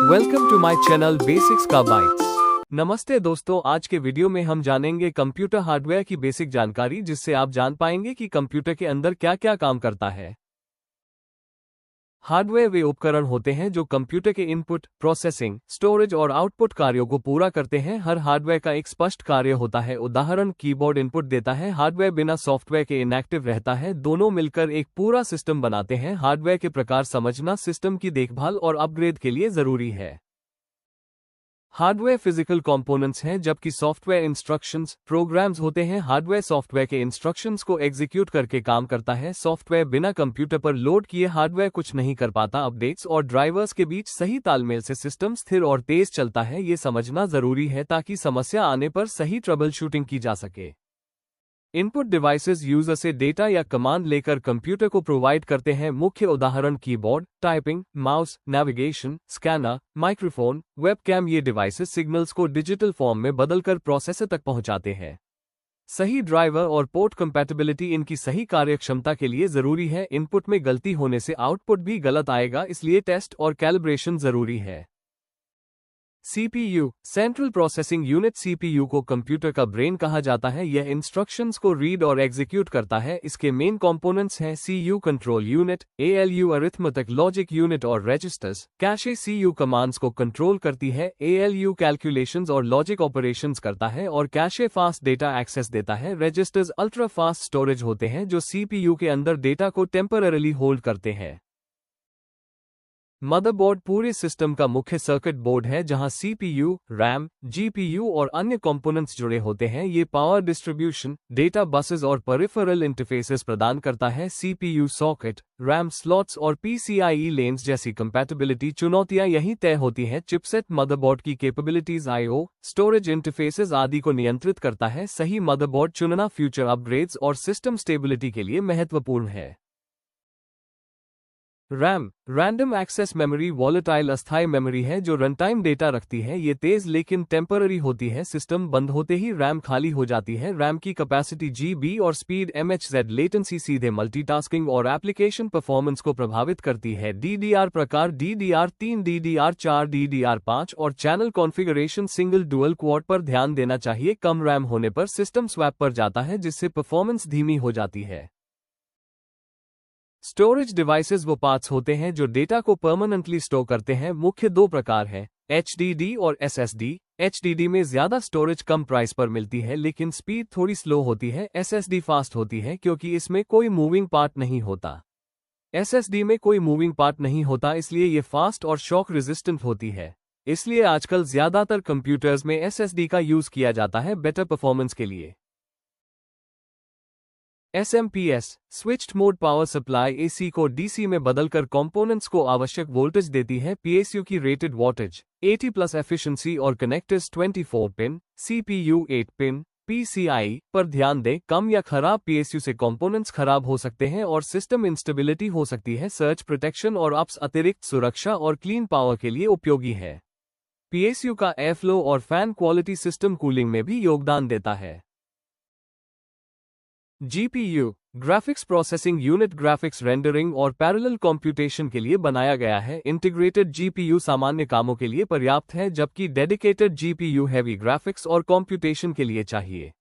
Welcome to my channel basics का bytes. नमस्ते दोस्तों, आज के वीडियो में हम जानेंगे कंप्यूटर हार्डवेयर की बेसिक जानकारी, जिससे आप जान पाएंगे कि कंप्यूटर के अंदर क्या क्या काम करता है। हार्डवेयर वे उपकरण होते हैं जो कंप्यूटर के इनपुट, प्रोसेसिंग, स्टोरेज और आउटपुट कार्यों को पूरा करते हैं। हर हार्डवेयर का एक स्पष्ट कार्य होता है। उदाहरण, कीबोर्ड इनपुट देता है, हार्डवेयर बिना सॉफ्टवेयर के इनएक्टिव रहता है। दोनों मिलकर एक पूरा सिस्टम बनाते हैं। हार्डवेयर के प्रकार समझना सिस्टम की देखभाल और अपग्रेड के लिए जरूरी है। हार्डवेयर फिजिकल कंपोनेंट्स हैं, जबकि सॉफ्टवेयर इंस्ट्रक्शंस, प्रोग्राम्स होते हैं। हार्डवेयर सॉफ्टवेयर के इंस्ट्रक्शंस को एग्जीक्यूट करके काम करता है। सॉफ्टवेयर बिना कंप्यूटर पर लोड किए हार्डवेयर कुछ नहीं कर पाता। अपडेट्स और ड्राइवर्स के बीच सही तालमेल से सिस्टम स्थिर और तेज चलता है। ये समझना जरूरी है ताकि समस्या आने पर सही ट्रबल शूटिंग की जा सके। इनपुट डिवाइसेस यूजर से डेटा या कमांड लेकर कंप्यूटर को प्रोवाइड करते हैं। मुख्य उदाहरण keyboard, typing, mouse, navigation, scanner, microphone, webcam. ये डिवाइसेस सिग्नल्स को डिजिटल फॉर्म में बदलकर प्रोसेसर तक पहुंचाते हैं। सही ड्राइवर और पोर्ट कंपैटिबिलिटी इनकी सही कार्यक्षमता के लिए जरूरी है। इनपुट में गलती होने से आउटपुट भी गलत आएगा, इसलिए टेस्ट और कैलिब्रेशन जरूरी है। CPU, central processing unit. CPU को कंप्यूटर का ब्रेन कहा जाता है। यह इंस्ट्रक्शंस को रीड और एग्जीक्यूट करता है। इसके मेन कंपोनेंट्स हैं CU control unit, ALU arithmetic logic unit और रजिस्टर्स। कैशे सीयू कमांड्स को कंट्रोल करती है, एएलयू कैलकुलेशंस और लॉजिक ऑपरेशंस करता है और कैशे फास्ट डेटा एक्सेस देता है। रजिस्टर्स अल्ट्रा फास्ट स्टोरेज होते हैं जो सीपीयू के अंदर डेटा को टेम्पररीली होल्ड करते हैं। मदरबोर्ड पूरे सिस्टम का मुख्य सर्किट बोर्ड है, जहां सीपीयू, रैम, जीपीयू और अन्य कंपोनेंट्स जुड़े होते हैं। ये पावर डिस्ट्रीब्यूशन, डेटा बसेस और पेरिफेरल इंटरफेसेस प्रदान करता है। सीपीयू सॉकेट, रैम स्लॉट्स और पीसीआई लेन्स जैसी कंपैटिबिलिटी चुनौतियां यहीं तय होती हैं। चिपसेट मदरबोर्ड की कैपेबिलिटीज, आईओ, स्टोरेज इंटरफेसेस आदि को नियंत्रित करता है। सही मदरबोर्ड चुनना फ्यूचर अपग्रेड्स और सिस्टम स्टेबिलिटी के लिए महत्वपूर्ण है। RAM, random access memory, volatile अस्थायी मेमोरी है जो रनटाइम डेटा रखती है। ये तेज लेकिन टेम्पररी होती है। सिस्टम बंद होते ही रैम खाली हो जाती है। रैम की कैपेसिटी जीबी और स्पीड एमएचजेड। लेटेंसी सीधे मल्टीटास्किंग और एप्लीकेशन परफॉर्मेंस को प्रभावित करती है। डीडीआर प्रकार DDR3, DDR4, DDR5 और channel configuration single dual quad पर ध्यान देना चाहिए। कम रैम होने पर सिस्टम स्वैप पर जाता है, जिससे परफॉर्मेंस धीमी हो जाती है। स्टोरेज डिवाइसेस वो पार्ट्स होते हैं जो डेटा को परमानेंटली स्टोर करते हैं। मुख्य दो प्रकार हैं, एचडीडी और एसएसडी। एचडीडी में ज्यादा स्टोरेज कम प्राइस पर मिलती है, लेकिन स्पीड थोड़ी स्लो होती है। एसएसडी फास्ट होती है क्योंकि इसमें कोई मूविंग पार्ट नहीं होता। एसएसडी में कोई मूविंग पार्ट नहीं होता, इसलिए ये फास्ट और शॉक रेजिस्टेंट होती है। इसलिए आजकल ज्यादातर कंप्यूटर्स में एसएसडी का यूज किया जाता है बेटर परफॉर्मेंस के लिए। SMPS, switched mode power supply, AC को डीसी में बदलकर कंपोनेंट्स को आवश्यक वोल्टेज देती है। पीएसयू की रेटेड वोल्टेज 80+ एफिशिएंसी और connectors 24 pin, CPU 8 pin. PCI पर ध्यान दें, कम या खराब पीएसयू से कंपोनेंट्स खराब हो सकते हैं और सिस्टम इंस्टेबिलिटी हो सकती है। सर्च प्रोटेक्शन और अप्स अतिरिक्त सुरक्षा और क्लीन पावर के लिए उपयोगी है। पीएसयू का एयरफ्लो और फैन क्वालिटी सिस्टम कूलिंग में भी योगदान देता है। GPU, graphics processing unit, graphics rendering और पैरेलल कंप्यूटेशन के लिए बनाया गया है। इंटीग्रेटेड जीपीयू सामान्य कामों के लिए पर्याप्त है, जबकि डेडिकेटेड जीपीयू हैवी ग्राफिक्स और कंप्यूटेशन के लिए चाहिए।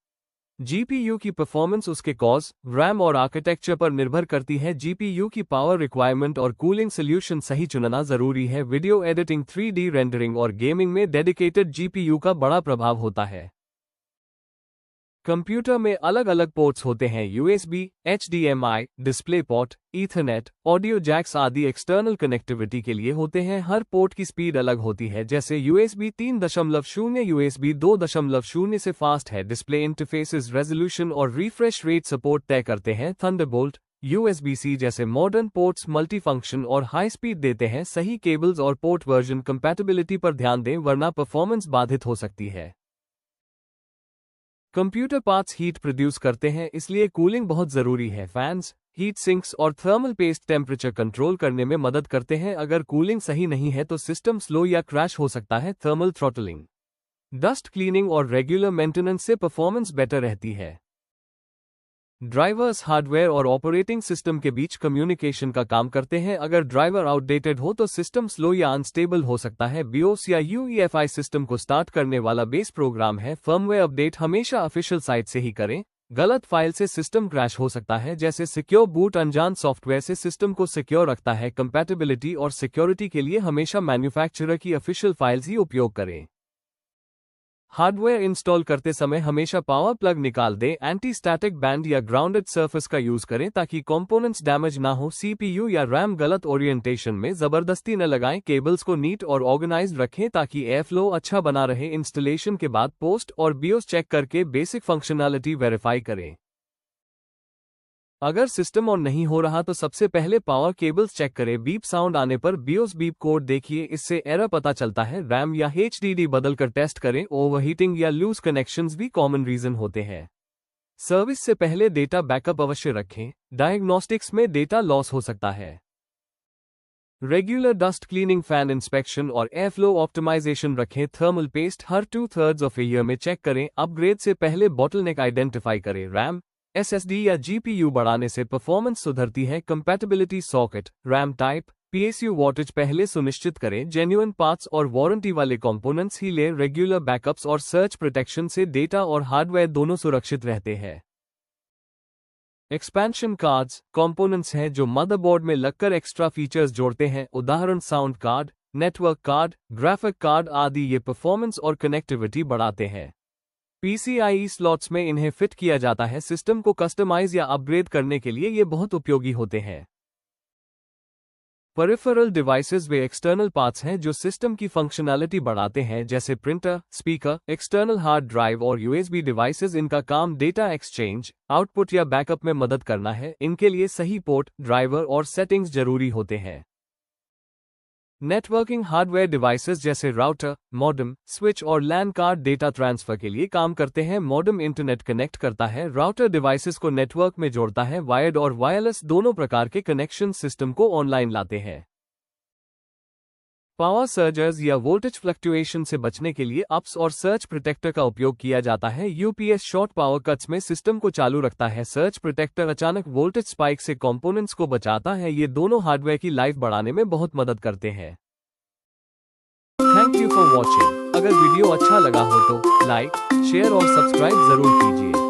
जीपीयू की परफॉर्मेंस उसके कॉज, रैम और आर्किटेक्चर पर निर्भर करती है। जीपीयू की पावर रिक्वायरमेंट और कूलिंग सोल्यूशन सही चुनना जरूरी है। वीडियो एडिटिंग, 3D रेंडरिंग और गेमिंग में डेडिकेटेड जीपीयू का बड़ा प्रभाव होता है। कंप्यूटर में अलग अलग पोर्ट्स होते हैं, USB, HDMI, display port, ethernet, audio jacks आदि एक्सटर्नल कनेक्टिविटी के लिए होते हैं। हर पोर्ट की स्पीड अलग होती है, जैसे यूएसबी 3.0, यूएसबी 2.0 से फास्ट है। डिस्प्ले इंटरफेसेस रेजोल्यूशन और रिफ्रेश रेट सपोर्ट तय करते हैं। थंडरबोल्ट, यूएसबी-सी जैसे मॉडर्न पोर्ट्स मल्टीफंक्शन और हाई स्पीड देते हैं। सही केबल्स और पोर्ट वर्जन कंपैटिबिलिटी पर ध्यान दें, वरना परफॉर्मेंस बाधित हो सकती है। कंप्यूटर पार्ट्स हीट प्रोड्यूस करते हैं, इसलिए कूलिंग बहुत जरूरी है। फैंस, हीट सिंक्स और थर्मल पेस्ट टेम्परेचर कंट्रोल करने में मदद करते हैं। अगर कूलिंग सही नहीं है तो सिस्टम स्लो या क्रैश हो सकता है। थर्मल थ्रॉटलिंग, डस्ट क्लीनिंग और रेगुलर मेंटेनेंस से परफॉर्मेंस बेटर रहती है। ड्राइवर्स हार्डवेयर और ऑपरेटिंग सिस्टम के बीच कम्युनिकेशन का काम करते हैं। अगर ड्राइवर आउटडेटेड हो तो सिस्टम स्लो या अनस्टेबल हो सकता है। BIOS या UEFI सिस्टम को स्टार्ट करने वाला बेस प्रोग्राम है। फर्मवेयर अपडेट हमेशा ऑफिशियल साइट से ही करें। गलत फाइल से सिस्टम क्रैश हो सकता है, जैसे सिक्योर बूट अनजान सॉफ्टवेयर से सिस्टम को सिक्योर रखता है। कंपैटिबिलिटी और सिक्योरिटी के लिए हमेशा मैन्युफैक्चरर की ऑफिशियल फाइल्स ही उपयोग करें। हार्डवेयर इंस्टॉल करते समय हमेशा पावर प्लग निकाल दें। एंटी स्टैटिक बैंड या ग्राउंडेड सरफेस का यूज करें ताकि कंपोनेंट्स डैमेज ना हो। CPU या RAM गलत ओरिएंटेशन में जबरदस्ती न लगाएं। केबल्स को नीट और ऑर्गेनाइज्ड रखें ताकि एयर फ्लो अच्छा बना रहे। इंस्टॉलेशन के बाद पोस्ट और BIOS चेक करके बेसिक फंक्शनैलिटी वेरीफाई करें। अगर सिस्टम ऑन नहीं हो रहा तो सबसे पहले पावर केबल्स चेक करें। बीप साउंड आने पर BIOS बीप कोड देखिए, इससे एरर पता चलता है। RAM या HDD बदलकर टेस्ट करें। ओवरहीटिंग या लूज कनेक्शंस भी कॉमन रीजन होते हैं। सर्विस से पहले डेटा बैकअप अवश्य रखें। डायग्नोस्टिक्स में डेटा लॉस हो सकता है। Regular dust cleaning, fan inspection और एयर फ्लो ऑप्टिमाइजेशन रखें। Thermal paste her 2/3 of a year में चेक करें। अपग्रेड से पहले बॉटलनेक आइडेंटिफाई करें। RAM SSD या GPU बढ़ाने से परफॉर्मेंस सुधरती है। Compatibility socket, RAM type, PSU wattage पहले सुनिश्चित करें। जेन्युइन पार्ट्स और वारंटी वाले कंपोनेंट्स ही लें। रेगुलर बैकअप्स और सर्च प्रोटेक्शन से डेटा और हार्डवेयर दोनों सुरक्षित रहते हैं। एक्सपेंशन कार्ड्स कंपोनेंट्स हैं जो मदरबोर्ड में लगकर एक्स्ट्रा फीचर्स जोड़ते हैं। उदाहरण sound card, network card, graphic card आदि। ये परफॉर्मेंस और कनेक्टिविटी बढ़ाते हैं। PCIe स्लॉट्स में इन्हें फिट किया जाता है। सिस्टम को कस्टमाइज या अपग्रेड करने के लिए ये बहुत उपयोगी होते हैं। पेरिफेरल डिवाइसेस वे एक्सटर्नल पार्ट्स हैं जो सिस्टम की फंक्शनैलिटी बढ़ाते हैं, जैसे printer, speaker, external hard drive और USB डिवाइसेस। इनका काम डेटा एक्सचेंज, आउटपुट या बैकअप में मदद करना है। इनके लिए सही पोर्ट, ड्राइवर और सेटिंग्स जरूरी होते हैं। नेटवर्किंग हार्डवेयर डिवाइसेस जैसे राउटर, मॉडेम, स्विच और LAN कार्ड डेटा ट्रांसफर के लिए काम करते हैं। मॉडेम इंटरनेट कनेक्ट करता है। राउटर डिवाइसेस को नेटवर्क में जोड़ता है। वायर्ड और वायरलेस दोनों प्रकार के कनेक्शन सिस्टम को ऑनलाइन लाते हैं। पावर सर्जर्स या वोल्टेज फ्लक्चुएशन से बचने के लिए अप्स और सर्च प्रोटेक्टर का उपयोग किया जाता है। UPS शॉर्ट पावर कट्स में सिस्टम को चालू रखता है। सर्च प्रोटेक्टर अचानक वोल्टेज स्पाइक से कंपोनेंट्स को बचाता है। ये दोनों हार्डवेयर की लाइफ बढ़ाने में बहुत मदद करते हैं। Thank you for watching. अगर वीडियो अच्छा लगा हो तो लाइक, शेयर और सब्सक्राइब जरूर कीजिए।